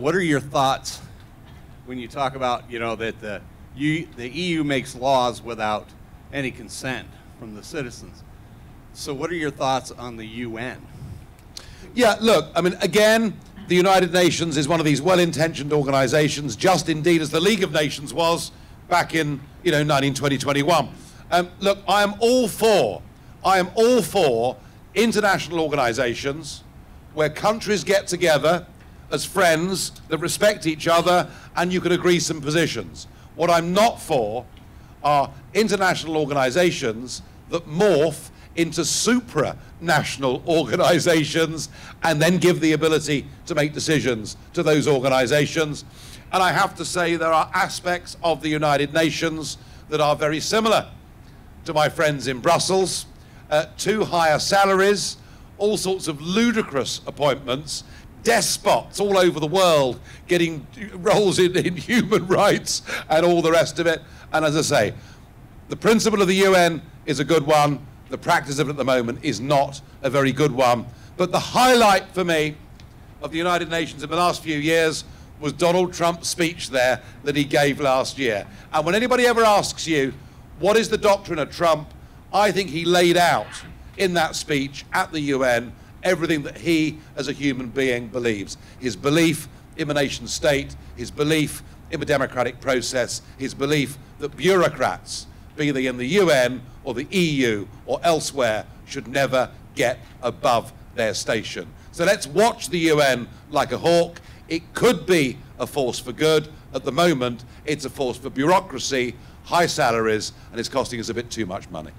What are your thoughts when you talk about, that the EU makes laws without any consent from the citizens? So what are your thoughts on the UN? Yeah, look, I mean, again, the United Nations is one of these well-intentioned organizations, just indeed as the League of Nations was back in, 1920, 21. Look, I am all for international organizations where countries get together as friends that respect each other and you can agree some positions. What I'm not for are international organizations that morph into supranational organizations and then give the ability to make decisions to those organizations. And I have to say there are aspects of the United Nations that are very similar to my friends in Brussels. Too higher salaries, all sorts of ludicrous appointments, despots all over the world getting roles in human rights and all the rest of it. And as I say, the principle of the UN is a good one. The practice of it at the moment is not a very good one. But the highlight for me of the United Nations in the last few years was Donald Trump's speech there that he gave last year. And when anybody ever asks you, what is the doctrine of Trump, I think he laid out in that speech at the UN everything that he, as a human being, believes. His belief in a nation state, his belief in a democratic process, his belief that bureaucrats, be they in the UN or the EU or elsewhere, should never get above their station. So let's watch the UN like a hawk. It could be a force for good. At the moment, it's a force for bureaucracy, high salaries, and it's costing us a bit too much money.